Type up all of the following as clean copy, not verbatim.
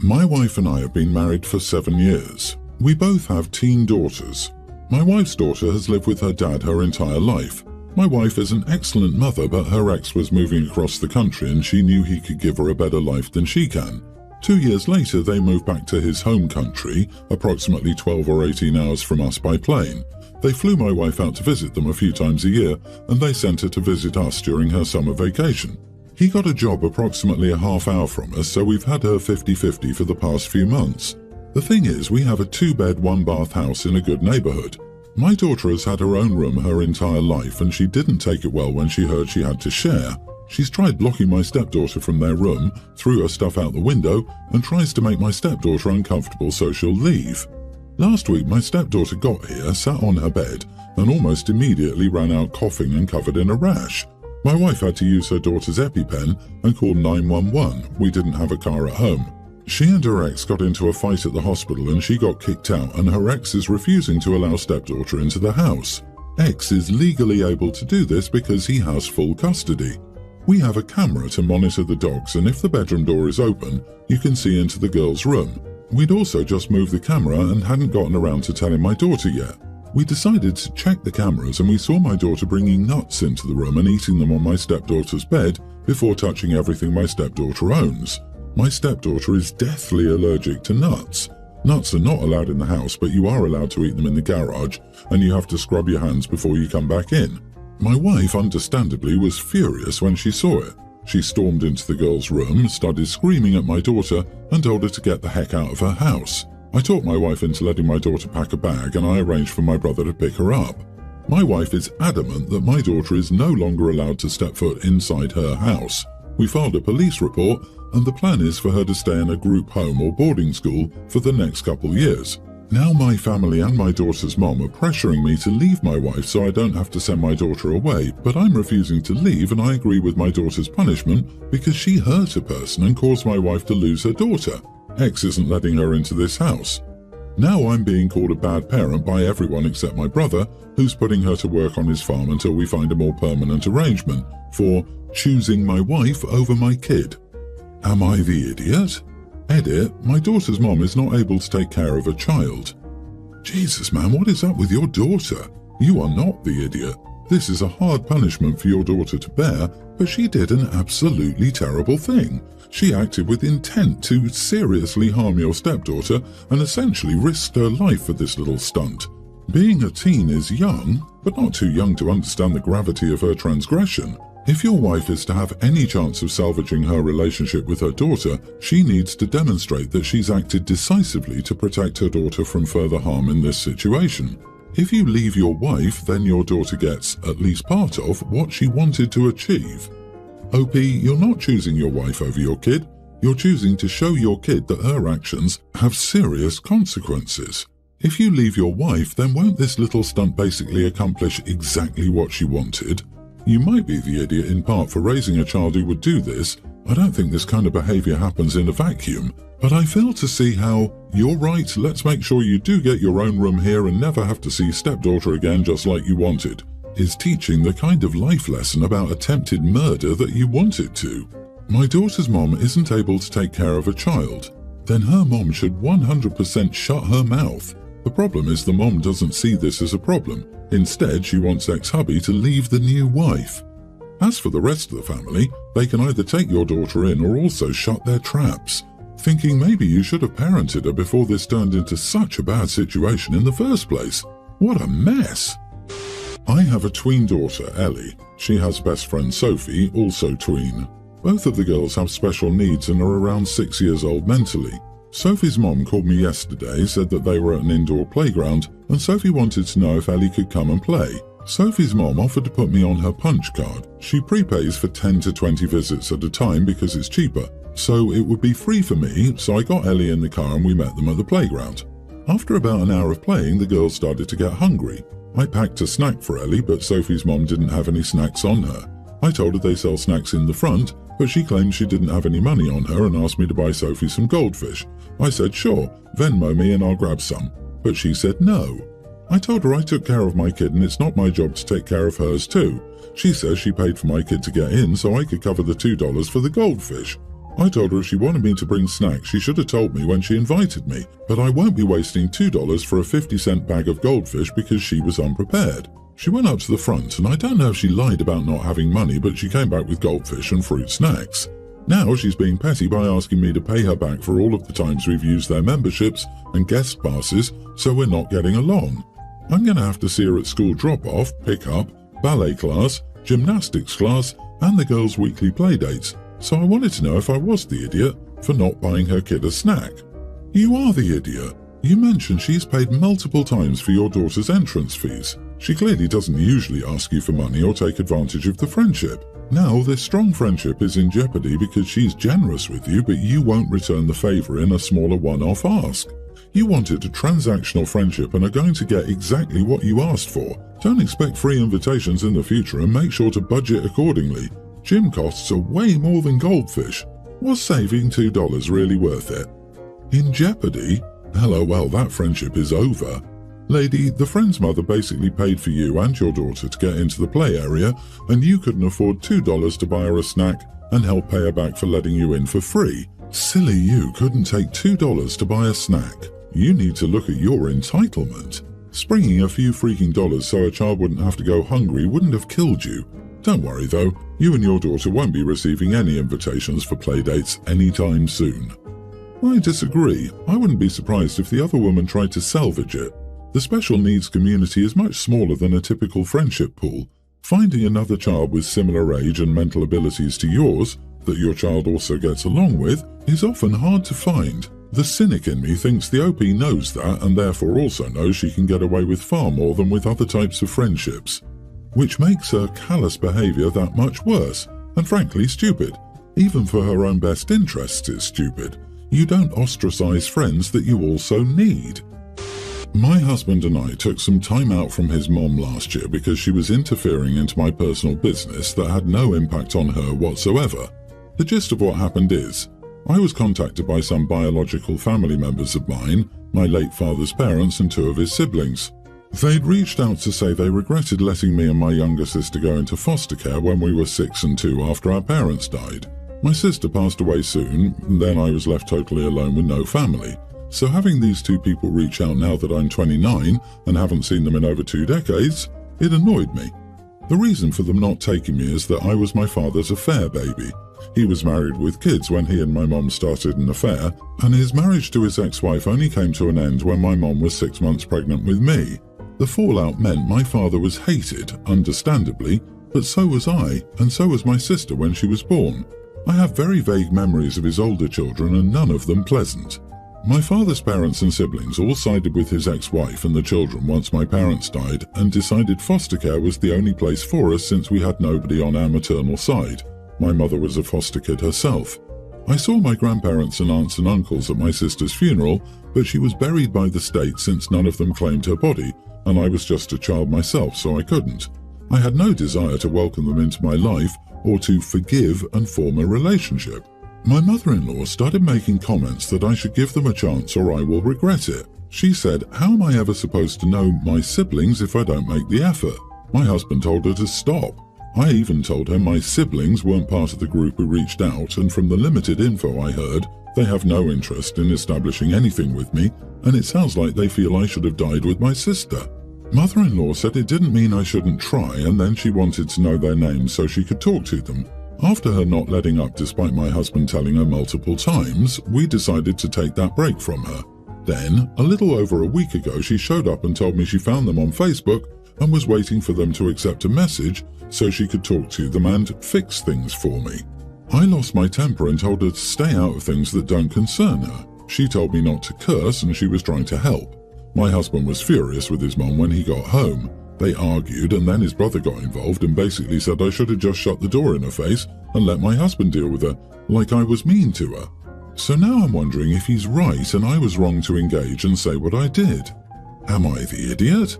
My wife and I have been married for 7 years. We both have teen daughters. My wife's daughter has lived with her dad her entire life. My wife is an excellent mother, but her ex was moving across the country and she knew he could give her a better life than she can. 2 years later, they moved back to his home country, approximately 12 or 18 hours from us by plane. They flew my wife out to visit them a few times a year, and they sent her to visit us during her summer vacation. He got a job approximately a half hour from us, so we've had her 50-50 for the past few months. The thing is, we have a 2-bed, 1-bath house in a good neighborhood. My daughter has had her own room her entire life, and she didn't take it well when she heard she had to share. She's tried blocking my stepdaughter from their room, threw her stuff out the window, and tries to make my stepdaughter uncomfortable so she'll leave. Last week, my stepdaughter got here, sat on her bed, and almost immediately ran out coughing and covered in a rash. My wife had to use her daughter's EpiPen and call 911. We didn't have a car at home. She and her ex got into a fight at the hospital and she got kicked out, and her ex is refusing to allow stepdaughter into the house. Ex is legally able to do this because he has full custody. We have a camera to monitor the dogs, and if the bedroom door is open, you can see into the girl's room. We'd also just moved the camera and hadn't gotten around to telling my daughter yet. We decided to check the cameras, and we saw my daughter bringing nuts into the room and eating them on my stepdaughter's bed before touching everything my stepdaughter owns. My stepdaughter is deathly allergic to nuts. Nuts are not allowed in the house, but you are allowed to eat them in the garage, and you have to scrub your hands before you come back in. My wife, understandably, was furious when she saw it. She stormed into the girl's room, started screaming at my daughter, and told her to get the heck out of her house. I talked my wife into letting my daughter pack a bag, and I arranged for my brother to pick her up. My wife is adamant that my daughter is no longer allowed to step foot inside her house. We filed a police report, and the plan is for her to stay in a group home or boarding school for the next couple years. Now my family and my daughter's mom are pressuring me to leave my wife so I don't have to send my daughter away, but I'm refusing to leave, and I agree with my daughter's punishment because she hurt a person and caused my wife to lose her daughter. Ex isn't letting her into this house. Now I'm being called a bad parent by everyone except my brother, who's putting her to work on his farm until we find a more permanent arrangement, for choosing my wife over my kid. Am I the idiot? Edit, my daughter's mom is not able to take care of a child. Jesus, man, what is up with your daughter? You are not the idiot. This is a hard punishment for your daughter to bear, but she did an absolutely terrible thing. She acted with intent to seriously harm your stepdaughter and essentially risked her life for this little stunt. Being a teen is young, but not too young to understand the gravity of her transgression. If your wife is to have any chance of salvaging her relationship with her daughter, she needs to demonstrate that she's acted decisively to protect her daughter from further harm in this situation. If you leave your wife, then your daughter gets at least part of what she wanted to achieve. OP, you're not choosing your wife over your kid. You're choosing to show your kid that her actions have serious consequences. If you leave your wife, then won't this little stunt basically accomplish exactly what she wanted? You might be the idiot in part for raising a child who would do this. I don't think this kind of behavior happens in a vacuum, but I fail to see how, you're right, let's make sure you do get your own room here and never have to see stepdaughter again just like you wanted, is teaching the kind of life lesson about attempted murder that you wanted to. My daughter's mom isn't able to take care of a child. Then her mom should 100% shut her mouth. The problem is the mom doesn't see this as a problem. Instead, she wants ex-hubby to leave the new wife. As for the rest of the family, they can either take your daughter in or also shut their traps, thinking maybe you should have parented her before this turned into such a bad situation in the first place. What a mess! I have a tween daughter, Ellie. She has best friend Sophie, also tween. Both of the girls have special needs and are around 6 years old mentally. Sophie's mom called me yesterday, said that they were at an indoor playground, and Sophie wanted to know if Ellie could come and play. Sophie's mom offered to put me on her punch card. She prepays for 10 to 20 visits at a time because it's cheaper, so it would be free for me, so I got Ellie in the car and we met them at the playground. After about an hour of playing, the girls started to get hungry. I packed a snack for Ellie, but Sophie's mom didn't have any snacks on her. I told her they sell snacks in the front, but she claimed she didn't have any money on her and asked me to buy Sophie some goldfish. I said, sure, Venmo me and I'll grab some. But she said no. I told her I took care of my kid and it's not my job to take care of hers too. She says she paid for my kid to get in so I could cover the $2 for the goldfish. I told her if she wanted me to bring snacks, she should have told me when she invited me, but I won't be wasting $2 for a 50-cent bag of goldfish because she was unprepared. She went up to the front, and I don't know if she lied about not having money, but she came back with goldfish and fruit snacks. Now she's being petty by asking me to pay her back for all of the times we've used their memberships and guest passes, so we're not getting along. I'm going to have to see her at school drop-off, pick-up, ballet class, gymnastics class, and the girls' weekly playdates, so I wanted to know if I was the idiot for not buying her kid a snack. You are the idiot. You mentioned she's paid multiple times for your daughter's entrance fees. She clearly doesn't usually ask you for money or take advantage of the friendship. Now, this strong friendship is in jeopardy because she's generous with you, but you won't return the favor in a smaller one-off ask. You wanted a transactional friendship and are going to get exactly what you asked for. Don't expect free invitations in the future and make sure to budget accordingly. Gym costs are way more than goldfish. Was saving $2 really worth it? In jeopardy? LOL, that friendship is over. Lady, the friend's mother basically paid for you and your daughter to get into the play area, and you couldn't afford $2 to buy her a snack and help pay her back for letting you in for free. Silly you couldn't take $2 to buy a snack. You need to look at your entitlement. Springing a few freaking dollars so a child wouldn't have to go hungry wouldn't have killed you. Don't worry though, you and your daughter won't be receiving any invitations for playdates anytime soon. I disagree. I wouldn't be surprised if the other woman tried to salvage it. The special needs community is much smaller than a typical friendship pool. Finding another child with similar age and mental abilities to yours, that your child also gets along with, is often hard to find. The cynic in me thinks the OP knows that and therefore also knows she can get away with far more than with other types of friendships, which makes her callous behavior that much worse, and frankly stupid. Even for her own best interests, it's stupid. You don't ostracize friends that you also need. My husband and I took some time out from his mom last year because she was interfering into my personal business that had no impact on her whatsoever. The gist of what happened is, I was contacted by some biological family members of mine, my late father's parents and two of his siblings. They'd reached out to say they regretted letting me and my younger sister go into foster care when we were 6 and 2 after our parents died. My sister passed away soon, and then I was left totally alone with no family. So having these two people reach out now that I'm 29 and haven't seen them in over 2 decades, it annoyed me. The reason for them not taking me is that I was my father's affair baby. He was married with kids when he and my mom started an affair, and his marriage to his ex-wife only came to an end when my mom was 6 months pregnant with me. The fallout meant my father was hated, understandably, but so was I, and so was my sister when she was born. I have very vague memories of his older children and none of them pleasant. My father's parents and siblings all sided with his ex-wife and the children once my parents died and decided foster care was the only place for us since we had nobody on our maternal side. My mother was a foster kid herself. I saw my grandparents and aunts and uncles at my sister's funeral, but she was buried by the state since none of them claimed her body, and I was just a child myself, so I couldn't. I had no desire to welcome them into my life or to forgive and form a relationship. My mother-in-law started making comments that I should give them a chance or I will regret it. She said, how am I ever supposed to know my siblings if I don't make the effort? My husband told her to stop. I even told her my siblings weren't part of the group who reached out, and from the limited info I heard, they have no interest in establishing anything with me, and it sounds like they feel I should have died with my sister. Mother-in-law said it didn't mean I shouldn't try, and then she wanted to know their names so she could talk to them. After her not letting up despite my husband telling her multiple times, we decided to take that break from her. Then, a little over a week ago, she showed up and told me she found them on Facebook and was waiting for them to accept a message so she could talk to them and fix things for me. I lost my temper and told her to stay out of things that don't concern her. She told me not to curse and she was trying to help. My husband was furious with his mom when he got home. They argued and then his brother got involved and basically said I should have just shut the door in her face and let my husband deal with her, like I was mean to her. So now I'm wondering if he's right and I was wrong to engage and say what I did. Am I the idiot?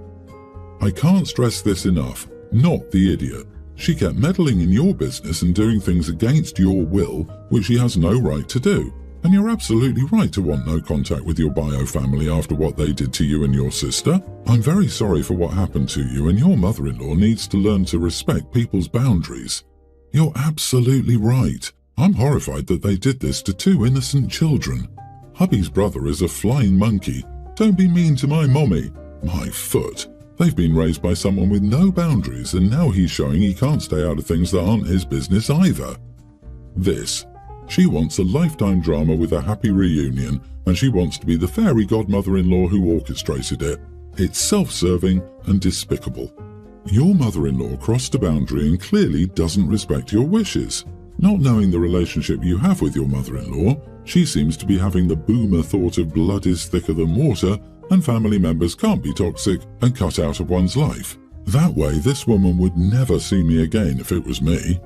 I can't stress this enough. Not the idiot. She kept meddling in your business and doing things against your will, which she has no right to do. And you're absolutely right to want no contact with your bio family after what they did to you and your sister. I'm very sorry for what happened to you, and your mother-in-law needs to learn to respect people's boundaries. You're absolutely right. I'm horrified that they did this to 2 innocent children. Hubby's brother is a flying monkey. Don't be mean to my mommy. My foot. They've been raised by someone with no boundaries, and now he's showing he can't stay out of things that aren't his business either. This. She wants a lifetime drama with a happy reunion, and she wants to be the fairy godmother-in-law who orchestrated it. It's self-serving and despicable. Your mother-in-law crossed a boundary and clearly doesn't respect your wishes. Not knowing the relationship you have with your mother-in-law, she seems to be having the boomer thought of blood is thicker than water and family members can't be toxic and cut out of one's life. That way, this woman would never see me again if it was me.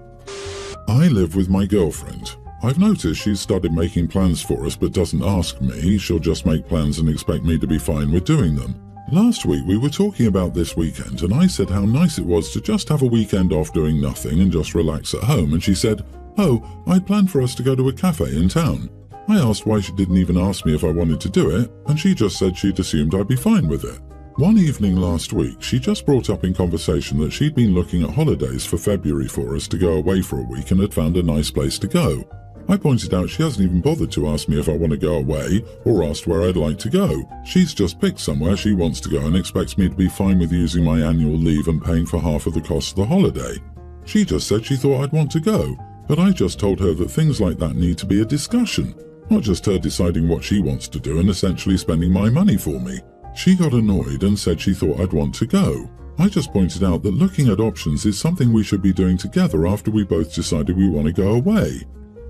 I live with my girlfriend. I've noticed she's started making plans for us but doesn't ask me. She'll just make plans and expect me to be fine with doing them. Last week we were talking about this weekend and I said how nice it was to just have a weekend off doing nothing and just relax at home, and she said, "Oh, I'd planned for us to go to a cafe in town." I asked why she didn't even ask me if I wanted to do it, and she just said she'd assumed I'd be fine with it. One evening last week, she just brought up in conversation that she'd been looking at holidays for February for us to go away for a week and had found a nice place to go. I pointed out she hasn't even bothered to ask me if I want to go away or asked where I'd like to go. She's just picked somewhere she wants to go and expects me to be fine with using my annual leave and paying for half of the cost of the holiday. She just said she thought I'd want to go, but I just told her that things like that need to be a discussion, not just her deciding what she wants to do and essentially spending my money for me. She got annoyed and said she thought I'd want to go. I just pointed out that looking at options is something we should be doing together after we both decided we want to go away.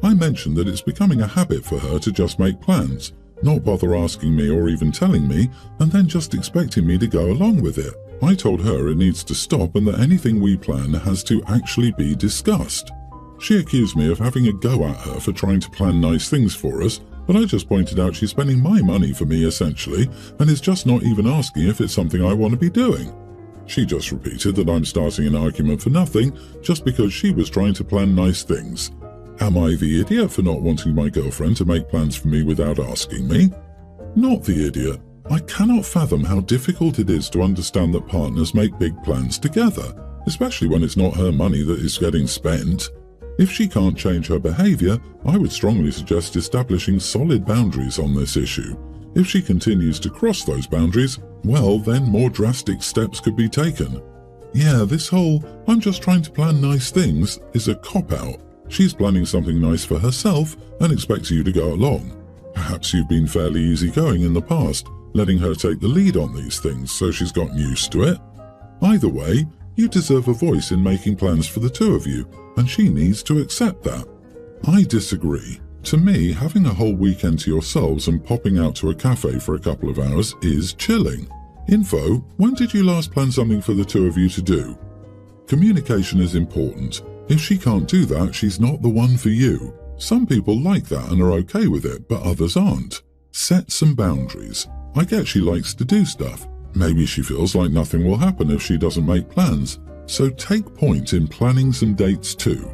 I mentioned that it's becoming a habit for her to just make plans, not bother asking me or even telling me, and then just expecting me to go along with it. I told her it needs to stop and that anything we plan has to actually be discussed. She accused me of having a go at her for trying to plan nice things for us, but I just pointed out she's spending my money for me essentially, and is just not even asking if it's something I want to be doing. She just repeated that I'm starting an argument for nothing just because she was trying to plan nice things. Am I the idiot for not wanting my girlfriend to make plans for me without asking me? Not the idiot. I cannot fathom how difficult it is to understand that partners make big plans together, especially when it's not her money that is getting spent. If she can't change her behavior, I would strongly suggest establishing solid boundaries on this issue. If she continues to cross those boundaries, well, then more drastic steps could be taken. Yeah, this whole "I'm just trying to plan nice things" is a cop-out. She's planning something nice for herself and expects you to go along. Perhaps you've been fairly easygoing in the past, letting her take the lead on these things so she's gotten used to it. Either way, you deserve a voice in making plans for the two of you, and she needs to accept that. I disagree. To me, having a whole weekend to yourselves and popping out to a cafe for a couple of hours is chilling. Info: when did you last plan something for the two of you to do? Communication is important. If she can't do that, she's not the one for you. Some people like that and are okay with it, but others aren't. Set some boundaries. I get she likes to do stuff. Maybe she feels like nothing will happen if she doesn't make plans. So take point in planning some dates too.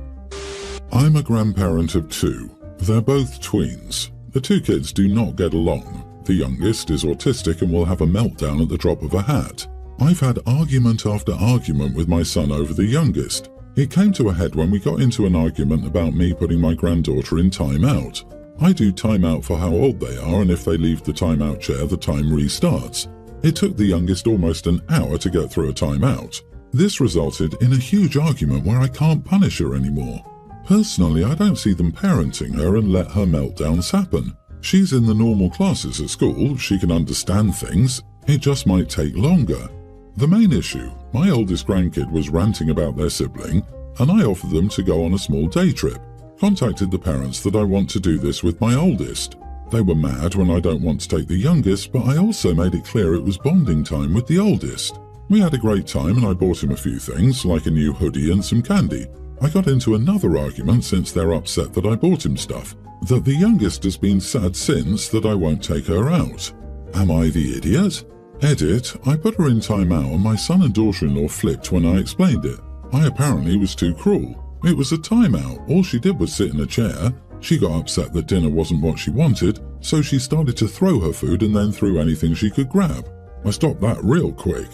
I'm a grandparent of 2. They're both tweens. The 2 kids do not get along. The youngest is autistic and will have a meltdown at the drop of a hat. I've had argument after argument with my son over the youngest. It came to a head when we got into an argument about me putting my granddaughter in timeout. I do timeout for how old they are, and if they leave the timeout chair, the time restarts. It took the youngest almost an hour to get through a timeout. This resulted in a huge argument where I can't punish her anymore. Personally, I don't see them parenting her and let her meltdowns happen. She's in the normal classes at school, she can understand things, it just might take longer. The main issue, my oldest grandkid was ranting about their sibling, and I offered them to go on a small day trip. Contacted the parents that I want to do this with my oldest. They were mad when I don't want to take the youngest, but I also made it clear it was bonding time with the oldest. We had a great time and I bought him a few things, like a new hoodie and some candy. I got into another argument since they're upset that I bought him stuff, that the youngest has been sad since that I won't take her out. Am I the idiot? Edit, I put her in timeout and my son and daughter-in-law flipped when I explained it. I apparently was too cruel. It was a timeout, all she did was sit in a chair. She got upset that dinner wasn't what she wanted, so she started to throw her food and then threw anything she could grab. I stopped that real quick.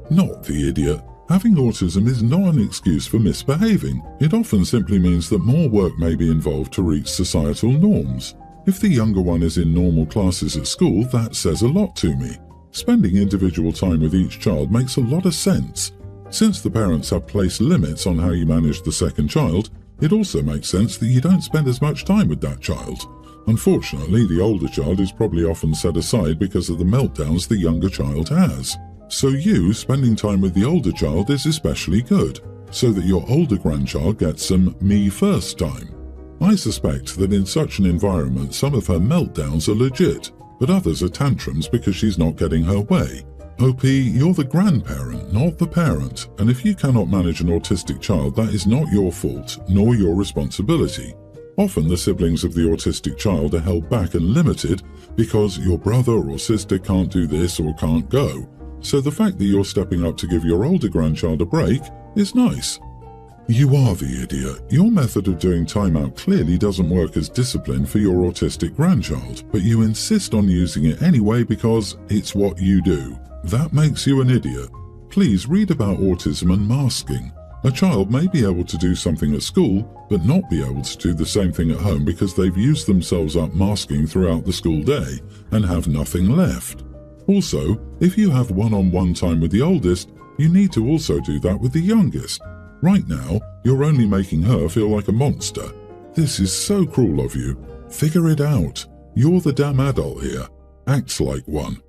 Not the idiot. Having autism is not an excuse for misbehaving. It often simply means that more work may be involved to reach societal norms. If the younger one is in normal classes at school, that says a lot to me. Spending individual time with each child makes a lot of sense. Since the parents have placed limits on how you manage the second child, it also makes sense that you don't spend as much time with that child. Unfortunately, the older child is probably often set aside because of the meltdowns the younger child has. So you spending time with the older child is especially good, so that your older grandchild gets some me first time. I suspect that in such an environment some of her meltdowns are legit, but others are tantrums because she's not getting her way. OP, you're the grandparent, not the parent, and if you cannot manage an autistic child, that is not your fault, nor your responsibility. Often the siblings of the autistic child are held back and limited because your brother or sister can't do this or can't go. So the fact that you're stepping up to give your older grandchild a break is nice. You are the idiot. Your method of doing timeout clearly doesn't work as discipline for your autistic grandchild, but you insist on using it anyway because it's what you do. That makes you an idiot. Please read about autism and masking. A child may be able to do something at school, but not be able to do the same thing at home because they've used themselves up masking throughout the school day and have nothing left. Also, if you have one-on-one time with the oldest, you need to also do that with the youngest. Right now, you're only making her feel like a monster. This is so cruel of you. Figure it out. You're the damn adult here. Act like one.